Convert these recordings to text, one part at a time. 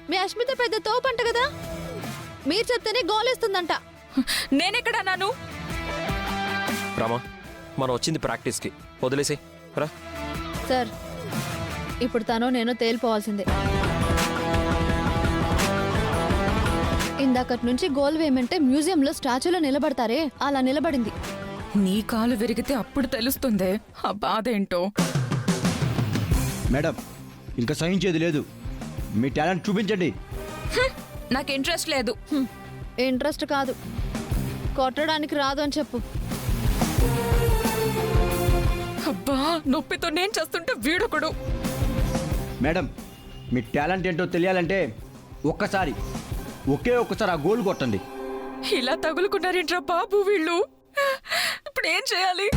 మీ అశ్మిత పెద్ద తోపంట కదా, మీరు చెప్తేనే గోలేస్తుందంట. నేనెక్కడ నాను? రామా, మనం వచ్చింది ప్రాక్టీస్కి, వదిలేసి రా. సార్, ఇప్పుడు తను నేను తేలిపోవాల్సిందే. ఇందాకటి నుంచి గోల్ వేయమంటే మ్యూజియంలో స్టాచ్యూలో నిలబడతారే, అలా నిలబడింది. నీ కాలు విరిగితే అప్పుడు తెలుస్తుందే ఆ బాధేంటో. మేడం, ఇంకా సహించేది లేదు, మీ టాలెంట్ చూపించండి. నాకు ఇంట్రెస్ట్ లేదు. ఇంట్రెస్ట్ కాదు, కొట్టడానికి రాదు అని చెప్పు. అబ్బా, నొప్పితో నేను చేస్తుంటే వీడొకడు. మేడం, మీ టాలెంట్ ఏంటో తెలియాలంటే ఒకే ఒక్కసారి ఆ గోల్ కొట్టండి. ఇలా తగులుకున్నారేంట్రా బాబు వీళ్ళు. ఇప్పుడు ఏం చేయాలి?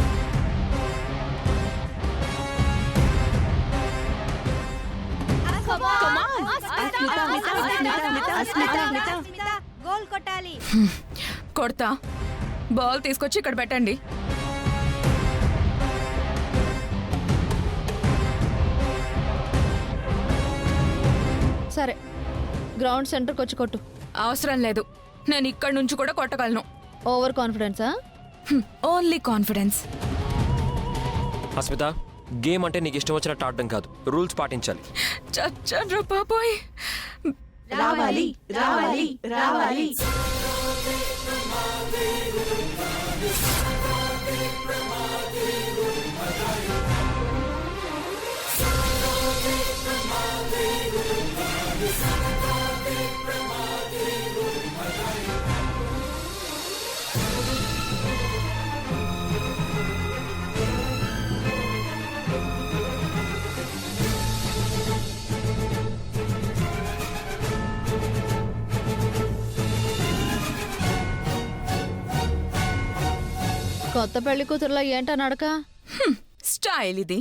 గోల్ కొట్టాలి. కొడతా. బాల్ తీసుకొచ్చి ఇక్కడ పెట్టండి. సరే, గ్రౌండ్ సెంటర్కి వచ్చి కొట్టు. అవసరం లేదు, నేను ఇక్కడ నుంచి కూడా కొట్టగలను. ఓవర్ కాన్ఫిడెన్సా? Only confidence. అస్మిత, గేమ్ అంటే నీకు ఇష్టం వచ్చినట్టు ఆడడం కాదు, రూల్స్ పాటించాలి. చచ్చండ్రా బాబోయ్. రావాలి రావాలి రావాలి. కొత్త పెళ్లి కూతురులో ఏంటా నడక? స్టైల్ ఇది.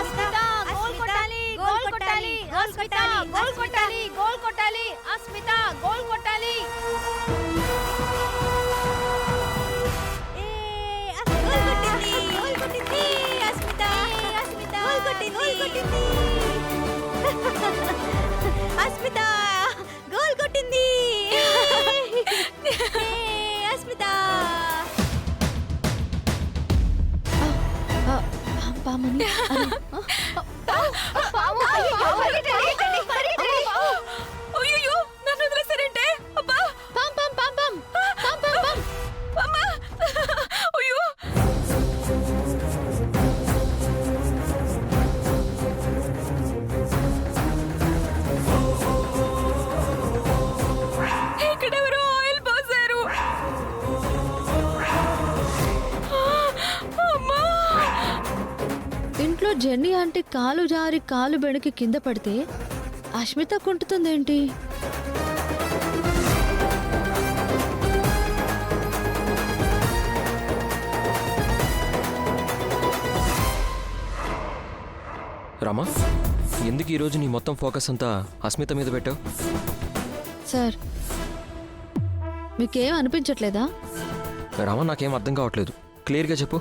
అస్మిత గోల్ కొట్టాలి. గోల్ కొట్టాలి. అస్మిత గోల్ కొట్టాలి. గోల్ కొట్టాలి. అస్మిత గోల్ కొట్టాలి. గోల్ కొట్టింది. అస్మిత గోల్ కొట్టింది. అస్మిత గోల్ కొట్టింది. అస్మిత పామని అయ్యో, నన్ను వదిలేసారంటే. అబ్బా, palm palm palm palm palm palm palm. అమ్మా, అయ్యో. ఇక్కడెవరో ఆయిల్ పోసారు. అమ్మా, ఇంట్లో జెన్నీ ఆంటీ కాలు జారి కాలు బెణికి కింద పడితే అశ్మిత కుంటుతుందేంటి? రామా, ఎందుకు ఈరోజు నీ మొత్తం ఫోకస్ అంతా అస్మిత మీద పెట్టావు? సార్, మీకేం అనిపించట్లేదా? రామా, నాకేం అర్థం కావట్లేదు, క్లియర్గా చెప్పు.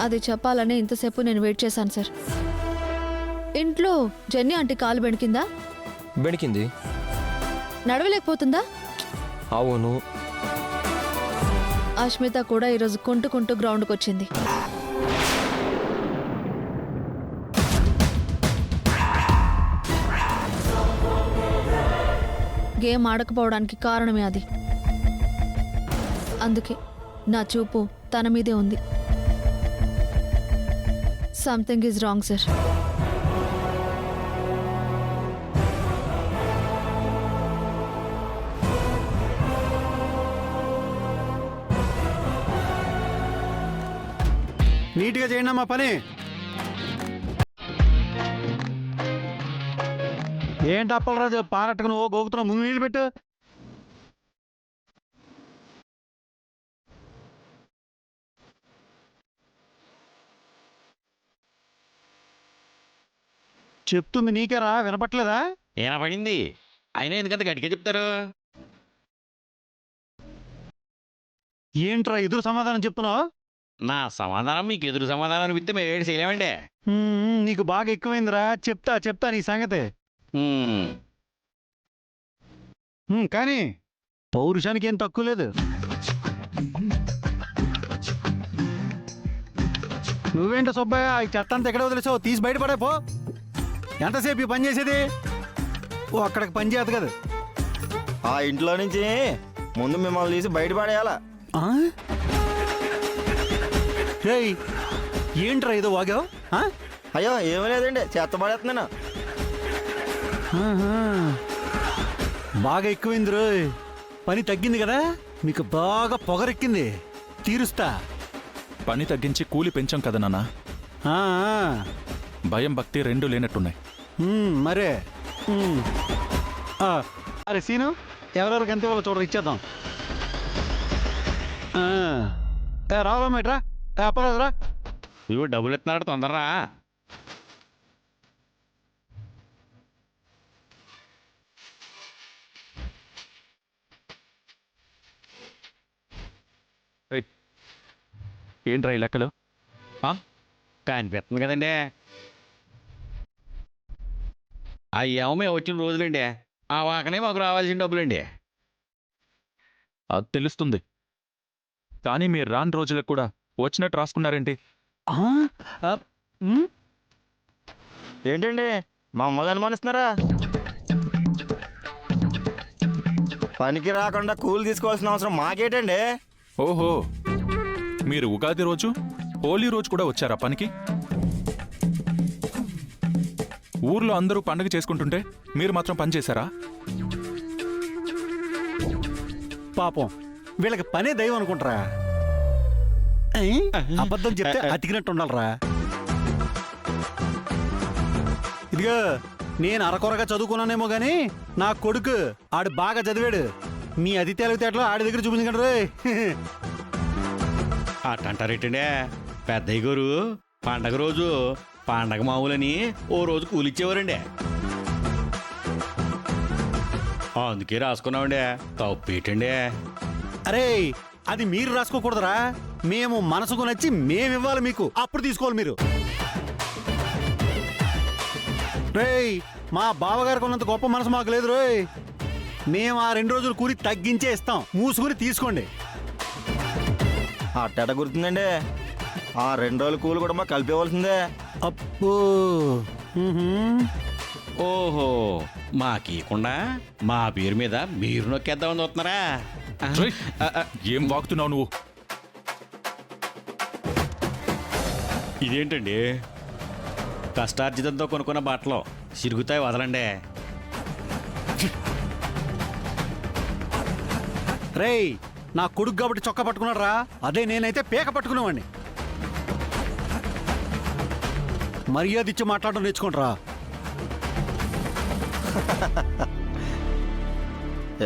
అది చెప్పాలని ఇంతసేపు నేను వెయిట్ చేశాను సార్. ఇంట్లో జెన్నీ ఆంటీ కాలు బెణికిందా? బెణికింది. నడవలేకపోతుందా? అవును. అశ్మిత కూడా ఈరోజు కుంటూ గ్రౌండ్కి వచ్చింది. గేమ్ ఆడకపోవడానికి కారణమే అది. అందుకే నా చూపు తన మీదే ఉంది. Something is wrong sir. నీట్గా చేయండి అమ్మా పని. ఏంటి అప్పలరాజు పారట్టుకుని ఓ గోగుతున్నావు, ముందు నీళ్ళు పెట్టు. చెప్తుంది నీకేరా, వినపట్లేదా? వినపడింది. అయినా ఎందుకంత గట్టిగా చెప్తారు? ఏంట్రా ఎదురు సమాధానం చెప్తున్నావు? నా సమాధానం మీకు ఎదురు సమాధానం అనిపిస్తే మేము ఏడు చేయలేమండి. నీకు బాగా ఎక్కువైందిరా. చెప్తా నీ సంగతి. హ్మ్. కానీ పౌరుషానికి ఏం తక్కువ లేదు. నువ్వేంట సుబ్బయ్య, ఈ చెత్త అంతా ఎక్కడ వదిలేసావు? తీసి బయటపడే పో. ఎంతసేపు ఈ పని చేసేది? ఓ అక్కడికి పని చేయదు కదా. ఆ ఇంట్లో నుంచి ముందు మిమ్మల్ని తీసి బయటపడేయాలా? ఏంట్రా ఏదో వాగావు? అయ్యో ఏమీ లేదండి, చెత్త పడేస్తున్నాను. బాగా ఎక్కువైంది రోయ్. పని తగ్గింది కదా, మీకు బాగా పొగరెక్కింది. తీరుస్తా. పని తగ్గించి కూలి పెంచాం కదా నాన్న. ఆ, భయం భక్తి రెండూ లేనట్టున్నాయి. మరే. అరే సీను, ఎవరెవరికి ఎంత వాళ్ళు చూడరు, ఇచ్చేద్దాం. రావా మేట్రా, అప్పరాదురా. ఇదిగో డబ్బులు ఎత్తున్నాడు, తొందరరా. ఏంట్రా ఈ లెక్కలు? కనిపిస్తుంది కదండి. అయ్యేమో మేము వచ్చిన రోజులండి, ఆ వాకనే మాకు రావాల్సిన డబ్బులండి. అది తెలుస్తుంది, కానీ మీరు రాని రోజులకు కూడా వచ్చినట్టు రాసుకున్నారేంటి? ఏంటండి మమ్మల్ని అనుమానిస్తున్నారా? పనికి రాకుండా కూలి తీసుకోవాల్సిన అవసరం మాకేటండి? ఓహో, మీరు ఉగాది రోజు హోలీ రోజు కూడా వచ్చారా పనికి? ఊర్లో అందరూ పండగ చేసుకుంటుంటే మీరు మాత్రం పని చేశారా? పాపం వీళ్ళకి పనే దైవం అనుకుంటారా? అబద్ధం చెప్తే అతికినట్టు ఉండాలరా. ఇదిగో, నేను అరకొరగా చదువుకున్నానేమో గాని నా కొడుకు ఆడు బాగా చదివాడు. మీ అతి తెలివితేటలో ఆడి దగ్గర చూపించకండి రోయ్. అట్టంటారేటండి పెద్దయ్య గారు, పండగ రోజు పండగ మామూలని ఓ రోజు కూలిచ్చేవారండి. అందుకే రాసుకున్నామండి. తప్పేటండి. అరే, అది మీరు రాసుకోకూడదురా. మేము మనసుకు నచ్చి మేమివ్వాలి మీకు, అప్పుడు తీసుకోవాలి మీరు. రేయ్, మా బావగారికి ఉన్నంత గొప్ప మనసు మాకు లేదు రోయ్. మేము ఆ 2 రోజులు కూలి తగ్గించే ఇస్తాం, మూసుకుని తీసుకోండి. అట్టట గుర్తుందండి, ఆ 2 రోజుల కూలి కూడా మాకు కలిపేవలసిందే. అప్పో. ఓహో, మాకీయకుండా మా పేరు మీద మీరు నొక్కేద్దామని చూస్తున్నారా? రేయ్, ఏం వాగుతున్నావు నువ్వు? ఇదేంటండి, కష్టార్జితంతో కొనుక్కున్న బట్టలు సిరుగుతాయి, వదలండి. రేయ్, నా కొడుకు కాబట్టి చొక్కా పట్టుకున్నాడు రా. అదే నేనైతే పేక పట్టుకునేవాడిని. మర్యాద ఇచ్చి మాట్లాడడం నేర్చుకుంటారా.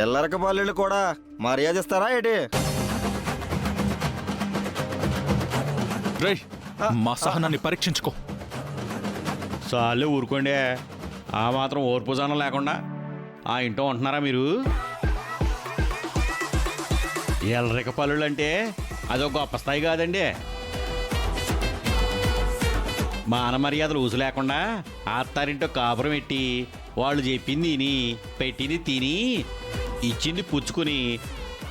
ఎల్లరక పల్లెళ్ళు కూడా మర్యాద ఇస్తారా ఏంటి? రేయ్, మా సహనాన్ని పరీక్షించుకో. చాలే ఊరుకోండి. ఆ మాత్రం ఓర్పు జనం లేకుండా ఆ ఇంట్లో ఉంటున్నారా మీరు? ఎల్లరిక పల్లుళ్ళు అంటే అదొక గొప్ప స్థాయి కాదండి. మాన మర్యాదలు ఊసు లేకుండా అత్తారింటో కాపురం పెట్టి వాళ్ళు చెప్పింది తిని, పెట్టింది తిని, ఇచ్చింది పుచ్చుకుని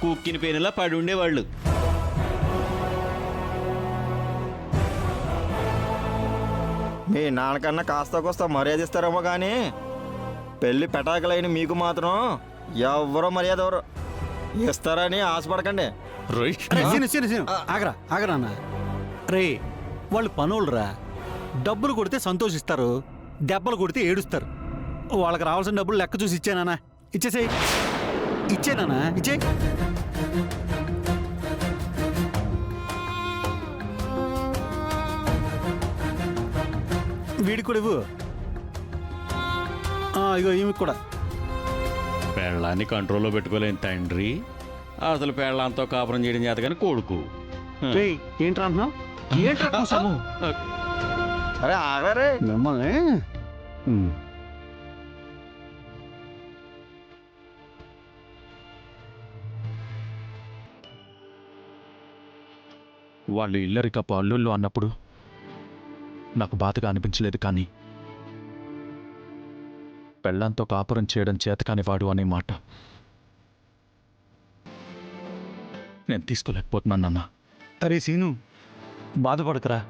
కుక్కిన పేనులా పడి ఉండేవాళ్ళు. మీ నాన్నకన్నా కాస్త కోస్త మర్యాద ఇస్తారేమో కానీ పెళ్లి పెటాకులైన మీకు మాత్రం ఎవరో మర్యాద ఎవరు ఇస్తారని ఆశపడకండి. రేయ్, అరే, సీను, ఆగరా అన్న. రే, వాళ్ళు పనోళ్ళురా. డబ్బులు కొడితే సంతోషిస్తారు, దెబ్బలు కొడితే ఏడుస్తారు. వాళ్ళకి రావాల్సిన డబ్బులు లెక్క చూసి ఇచ్చానా? ఇచ్చేసేయి. ఇచ్చేనా? ఇచ్చేయి. వీడికి కూడా ఇవ్వు. ఇగో ఈమెకి కూడా. పెళ్ళాన్ని కంట్రోల్లో పెట్టుకోలేని తండ్రి అసలు పెళ్ళంతో కాపురం చేయడం చేత కానీ కొడుకు. ఏంట్రా అంటున్నావు? ఏంట్రా అరే ఆగరే. మిమ్మల్ని వాళ్ళు ఇల్లరికపు అల్లుళ్ళు అన్నప్పుడు నాకు బాధగా అనిపించలేదు, కానీ పెళ్ళంతో కాపురం చేయడం చేతకానివాడు అనే మాట నేను తీసుకోలేకపోతున్నాను నాన్న. అరే సీను, బాధపడకరా.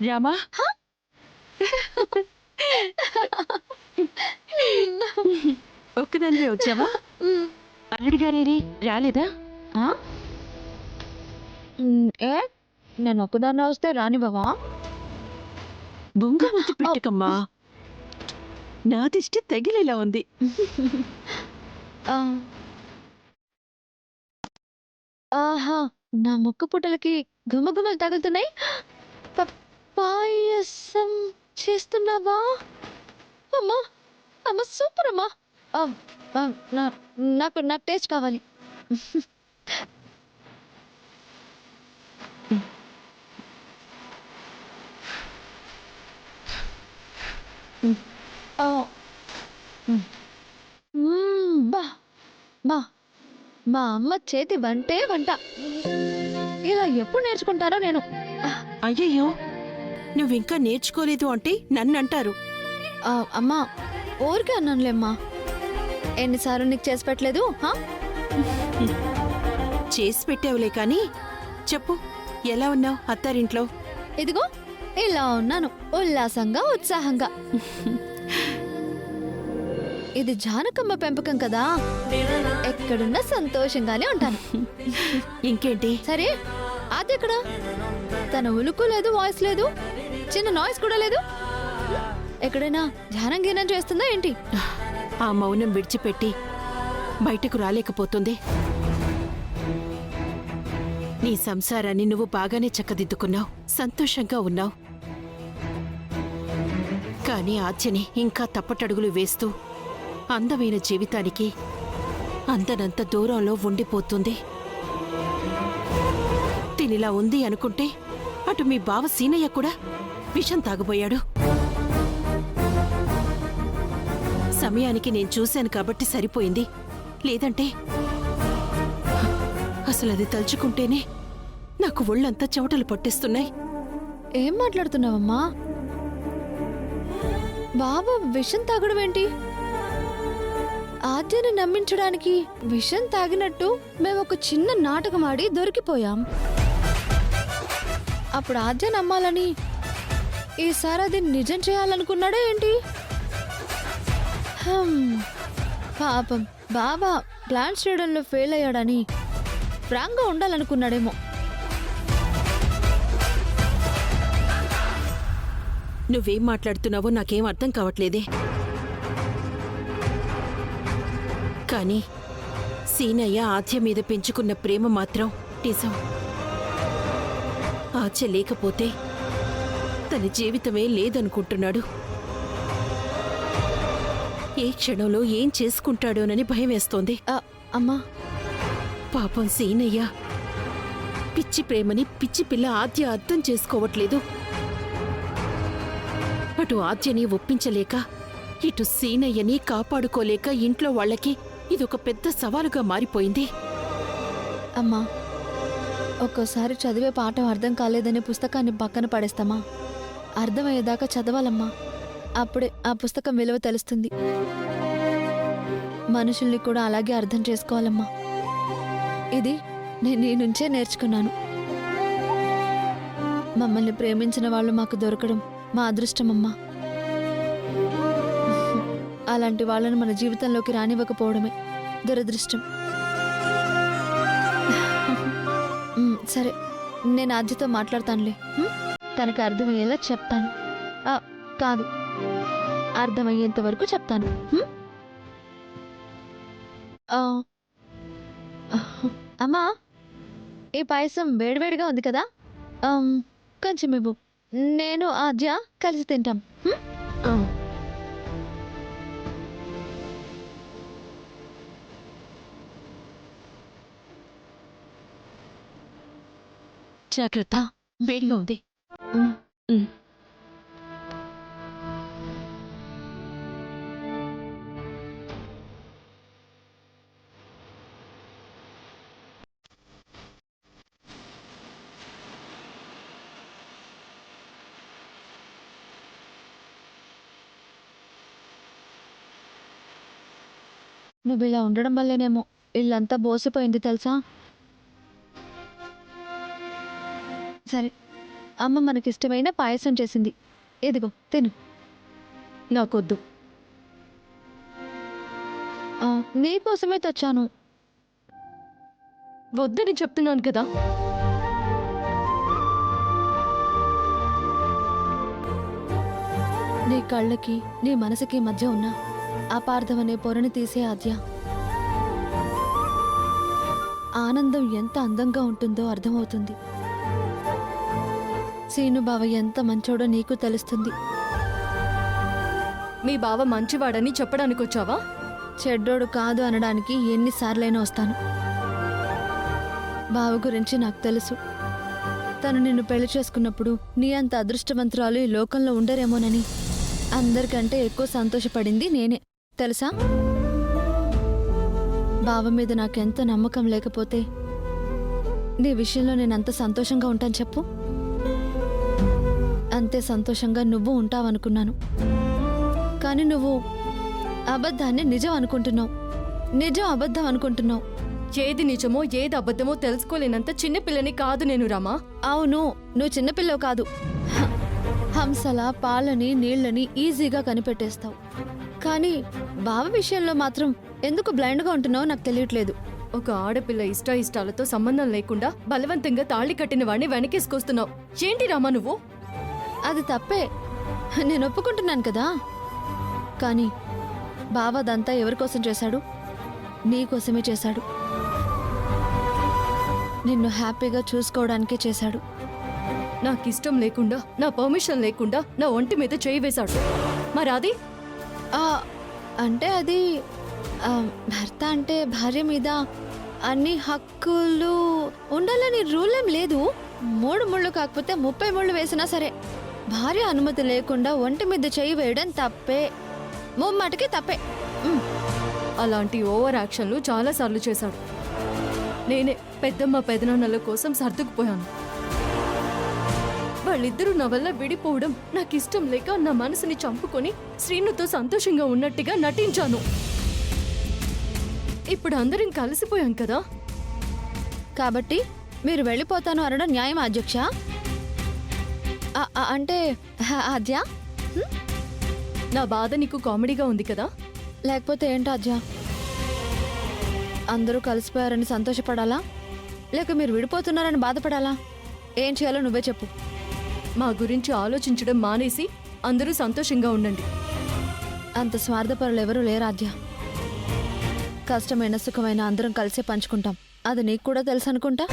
రామా ఒక్కదానివే వచ్చావా? అల్లుడి గారేరి రాలేదా? ఏ నేను ఒక్కదాన్ని వస్తే రానివ్వవా? బొంగ ముద్దు పెట్టకమ్మా, నా దిష్టి తగిలేలా ఉంది. ఆ. ఆహా, నా ముక్కు పుట్టలకి గుమ్మగుమ్మలు తగులుతున్నాయి. పాయసం చేస్తున్నావా? అమ్మా అమ్మ, సూపర్ అమ్మా. ఆ, ఆ, నాకు నాకు టేస్ట్ కావాలి. ఆ. బా బా, మా అమ్మ చేతి వంటే వంట. ఇలా ఎప్పుడు నేర్చుకుంటారో నేను. అయ్యయ్యో, నువ్వింకా నేర్చుకోలేదు అంటే నన్ను అంటారు. అమ్మా, ఊరికే అన్నానులేమ్మా. ఎన్నిసార్లు నీకు చేసి పెట్టలేదు? చేసి పెట్టావులే కానీ చెప్పు, ఎలా ఉన్నావు అత్తారింట్లో? ఇదిగో ఇలా ఉన్నాను, ఉల్లాసంగా ఉత్సాహంగా. ఇది జానకమ్మ పెంపకం కదా, ఎక్కడున్నా సంతోషంగానే ఉంటాను. ఇంకేంటి? సరే, అది ఎక్కడ? తన ఉలుకు లేదు, వాయిస్ లేదు, చిన్న నాయిస్ కూడా లేదు. ఎక్కడైనా ధ్యానం గీనం చేస్తుందా ఏంటి? ఆ మౌనం విడిచిపెట్టి బయటకు రాలేకపోతుంది. నీ సంసారాన్ని నువ్వు బాగానే చక్కదిద్దుకున్నావు, సంతోషంగా ఉన్నావు. కానీ ఆద్యని ఇంకా తప్పటడుగులు వేస్తూ అందమైన జీవితానికి అందనంత దూరంలో ఉండిపోతుంది. తినిలా ఉంది అనుకుంటే అటు మీ బావ సీనయ్య కూడా విషం తాగబోయాడు. సమయానికి నేను చూశాను కాబట్టి సరిపోయింది, లేదంటే అసలు అది తలుచుకుంటేనే నాకు ఒళ్ళంతా చెమటలు పట్టేస్తున్నాయి. ఏం మాట్లాడుతున్నావమ్మా? బాబు విషం తాగడం ఏంటి? ఆద్యని నమ్మించడానికి విషం తాగినట్టు మేము ఒక చిన్న నాటకం ఆడి దొరికిపోయాం. అప్పుడు ఆద్య నమ్మాలని ఈసారి అది నిజం చేయాలనుకున్నాడా ఏంటి? పాపం బాబా ప్లాన్స్ చేయడంలో ఫెయిల్ అయ్యాడని ఫ్రాంక్గా ఉండాలనుకున్నాడేమో. నువ్వేం మాట్లాడుతున్నావో నాకేం అర్థం కావట్లేదే. కానీ సీనయ్య ఆద్య మీద పెంచుకున్న ప్రేమ మాత్రం నిజం. ఆద్య లేకపోతే తన జీవితమే లేదనుకుంటున్నాడు. ఏ క్షణంలో ఏం చేసుకుంటాడోనని భయం వేస్తోంది. అమ్మా, పాపం సీనయ్య పిచ్చి ప్రేమని పిచ్చి పిల్ల ఆద్య అర్థం చేసుకోవట్లేదు. అటు ఆద్యని ఒప్పించలేక ఇటు సీనయ్యని కాపాడుకోలేక ఇంట్లో వాళ్ళకి ఇదొక పెద్ద సవాలుగా మారిపోయింది. అమ్మా, ఒక్కోసారి చదివే పాఠం అర్థం కాలేదనే పుస్తకాన్ని పక్కన పడేస్తామా? అర్థమయ్యేదాకా చదవాలమ్మా. అప్పుడే ఆ పుస్తకం విలువ తెలుస్తుంది. మనుషుల్ని కూడా అలాగే అర్థం చేసుకోవాలమ్మా. ఇది నేను నీ నుంచే నేర్చుకున్నాను. మమ్మల్ని ప్రేమించిన వాళ్ళు మాకు దొరకడం మా అదృష్టమమ్మా. అలాంటి వాళ్ళని మన జీవితంలోకి రానివ్వకపోవడమే దురదృష్టం. సరే, నేను ఆద్యతో మాట్లాడతానులే. తనకు అర్థమయ్యేలా చెప్తాను. కాదు, అర్థమయ్యేంత వరకు చెప్తాను. అమ్మా, ఈ పాయసం వేడివేడిగా ఉంది కదా, కొంచెం ఇవ్వు. నేను ఆద్య కలిసి తింటాం. హ్మ్? జాగ్రత్త, వేడిగా ఉంది. హ్మ్. నువ్వు ఇలా ఉండడం వల్లేనేమో ఇల్లంతా బోసిపోయింది తెలుసా. సరే, అమ్మ మనకిష్టమైన పాయసం చేసింది. ఇదిగో తిను. నాకొద్దు. నీకోసమే తెచ్చాను. వద్దని చెప్తున్నాను కదా. నీ కళ్ళకి నీ మనసుకి మధ్య ఉన్న అపార్థం అనే పొరని తీసే ఆద్య. ఆనందం ఎంత అందంగా ఉంటుందో అర్థమవుతుంది. సీను బావ ఎంత మంచోడో నీకు తెలుస్తుంది. మీ బావ మంచివాడని చెప్పడానికి వచ్చావా? చెడ్డోడు కాదు అనడానికి ఎన్నిసార్లైనా వస్తాను. బావ గురించి నాకు తెలుసు. తను నిన్ను పెళ్లి చేసుకున్నప్పుడు నీ అంత అదృష్టవంతురాలు ఈ లోకంలో ఉండరేమోనని అందరికంటే ఎక్కువ సంతోషపడింది నేనే తెలుసా. బావ మీద నాకెంత నమ్మకం లేకపోతే నీ విషయంలో నేనంత సంతోషంగా ఉంటాను చెప్పు. అంతే సంతోషంగా నువ్వు ఉంటావనుకున్నాను. కానీ నువ్వు అబద్ధాన్ని నిజం అనుకుంటున్నావు, నిజం అబద్ధం అనుకుంటున్నావు. ఏది నిజమో ఏది అబద్ధమో తెలుసుకోలేనంత చిన్నపిల్లని కాదు నేను రామా. అవును, నువ్వు చిన్నపిల్లవు కాదు. హంసల పాలని నీళ్ళని ఈజీగా కనిపెట్టేస్తావు. కానీ బావ విషయంలో మాత్రం ఎందుకు బ్లైండ్గా ఉంటున్నావో నాకు తెలియట్లేదు. ఒక ఆడపిల్ల ఇష్టాలతో సంబంధం లేకుండా బలవంతంగా తాళి కట్టిన వాడిని వెనకేసుకొస్తున్నావు. ఏంటి రామా నువ్వు? అది తప్పే, నేను ఒప్పుకుంటున్నాను కదా. కానీ బావ అదంతా ఎవరికోసం చేశాడు? నీకోసమే చేశాడు. నిన్ను హ్యాపీగా చూసుకోవడానికే చేశాడు. నాకిష్టం లేకుండా, నా పర్మిషన్ లేకుండా నా ఒంటి మీద చేయి వేశాడు. మరి అది అంటే అది భర్త అంటే భార్య మీద అన్ని హక్కులు ఉండాలని రూల్ ఏం లేదు. 3 ముళ్ళు కాకపోతే 30 ముళ్ళు వేసినా సరే భార్య అనుమతి లేకుండా ఒంటి మీద చేయి వేయడం తప్పే, ముమ్మాటికి తప్పే. అలాంటి ఓవర్ యాక్షన్లు చాలాసార్లు చేశాడు. నేనే పెద్దమ్మ పెదనాన్నల కోసం సర్దుకుపోయాను. వాళ్ళిద్దరూ నా వల్ల విడిపోవడం నాకు ఇష్టం లేక నా మనసుని చంపుకొని శ్రీనుతో సంతోషంగా ఉన్నట్టుగా నటించాను. ఇప్పుడు అందరం కలిసిపోయాం కదా. కాబట్టి మీరు వెళ్ళిపోతాను అనడం న్యాయం అధ్యక్ష? అంటే ఆద్య, నా బాధ నీకు కామెడీగా ఉంది కదా. లేకపోతే ఏంటి ఆద్య? అందరూ కలిసిపోయారని సంతోషపడాలా, లేక మీరు విడిపోతున్నారని బాధపడాలా? ఏం చేయాలో నువ్వే చెప్పు. మా గురించి ఆలోచించడం మానేసి అందరూ సంతోషంగా ఉండండి. అంత స్వార్థపరులు ఎవరూ లేరాద్య. కష్టమైన సుఖమైన అందరం కలిసే పంచుకుంటాం. అది నీకు కూడా తెలుసు అనుకుంటా.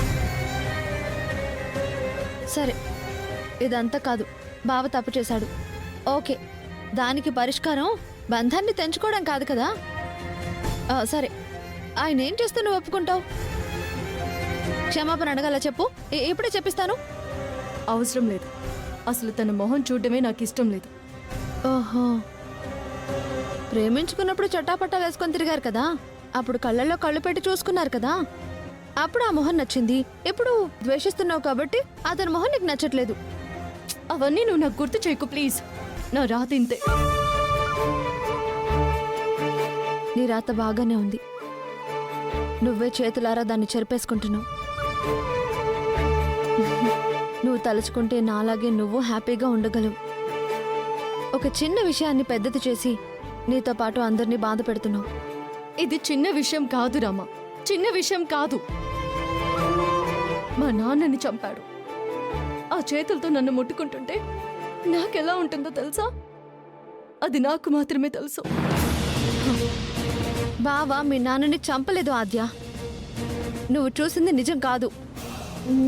సరే, ఇదంతా కాదు, బావ తప్పు చేశాడు. ఓకే, దానికి పరిష్కారం బంధాన్ని తెంచుకోవడం కాదు కదా. సరే, ఆయన ఏం చేస్తే నువ్వు ఒప్పుకుంటావు? క్షమాపణ అడగాల చెప్పు, ఇప్పుడే చెప్పిస్తాను. అవసరం లేదు. అసలు తన మొహం చూడడమే నాకు ఇష్టం లేదు. ఓహో, ప్రేమించుకున్నప్పుడు చట్టాపట్టాలు వేసుకొని తిరిగారు కదా, అప్పుడు కళ్ళల్లో కళ్ళు పెట్టి చూసుకున్నారు కదా, అప్పుడు ఆ మొహం నచ్చింది. ఇప్పుడు ద్వేషిస్తున్నావు కాబట్టి అతని మొహం నీకు నచ్చట్లేదు. అవన్నీ నువ్వు నాకు గుర్తు చేయకు ప్లీజ్. నా రాత ఇంతే. నీ రాత బాగానే ఉంది. నువ్వే చేతులారా దాన్ని చెరిపేసుకుంటున్నావు. నువ్వు తలుచుకుంటే నాలాగే నువ్వు హ్యాపీగా ఉండగలవు. ఒక చిన్న విషయాన్ని పెద్దది చేసి నీతో పాటు అందరినీ బాధ పెడుతున్నావు. ఇది చిన్న విషయం కాదు రామా, చిన్న విషయం కాదు. మా నాన్నని చంపాడు. ఆ చేతులతో నన్ను ముట్టుకుంటుంటే నాకెలా ఉంటుందో తెలుసా? అది నాకు మాత్రమే తెలుసు. బావా మీ నాన్నని చంపలేదు ఆద్య. నువ్వు చూసింది నిజం కాదు.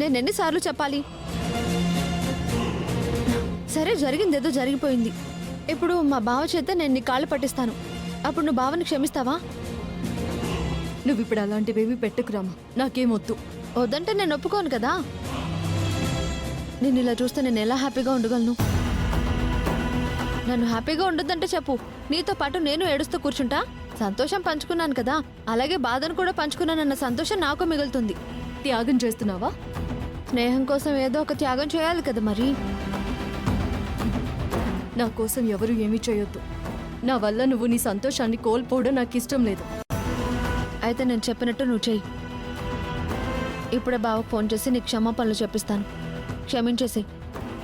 నేనెన్నిసార్లు చెప్పాలి? సరే జరిగిందేదో జరిగిపోయింది. ఇప్పుడు మా బావ చేత నేను నీ కాళ్ళు పట్టిస్తాను. అప్పుడు నువ్వు బావని క్షమిస్తావా? నువ్వు ఇప్పుడు అలాంటివేమీ పెట్టుకురామా, నాకేమొద్దు. వద్దంటే నేను ఒప్పుకోను కదా. నేను ఇలా చూస్తే నేను ఎలా హ్యాపీగా ఉండగలను? నన్ను హ్యాపీగా ఉండొద్దంటే చెప్పు, నీతో పాటు నేను ఏడుస్తూ కూర్చుంటా. సంతోషం పంచుకున్నాను కదా, అలాగే బాధను కూడా పంచుకున్నానన్న సంతోషం నాకు మిగులుతుంది. త్యాగం చేస్తున్నావా? స్నేహం కోసం ఏదో ఒక త్యాగం చేయాలి కదా మరి. నా కోసం ఎవరు ఏమీ చేయొద్దు. నా వల్ల నువ్వు నీ సంతోషాన్ని కోల్పోవడం నాకు ఇష్టం లేదు. అయితే నేను చెప్పినట్టు నువ్వు చెయ్యి. ఇప్పుడే బావకు ఫోన్ చేసి నీకు క్షమాపణలు చెప్పిస్తాను. క్షమించేసి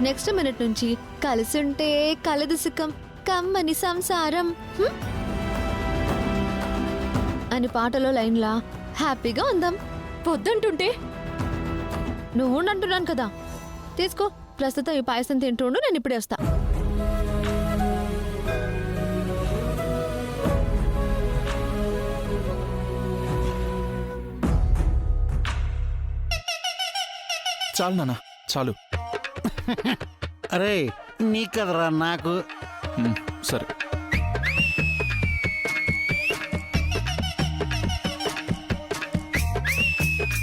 నెక్స్ట్ మినిట్ నుంచి కలిసుంటే కలదు సుఖం కమ్మని సంసారం హ్మ్? అని పాటలో లైన్లా హ్యాపీగా ఉందాం. వద్దంటుంటే నువ్వు అంటున్నాను కదా. తీసుకో, ప్రస్తుతం ఈ పాయసం తింటుండు, నేను ఇప్పుడే వస్తా. చాలు నాన్న చాలు. అరే నీ కదరా నాకు. సరే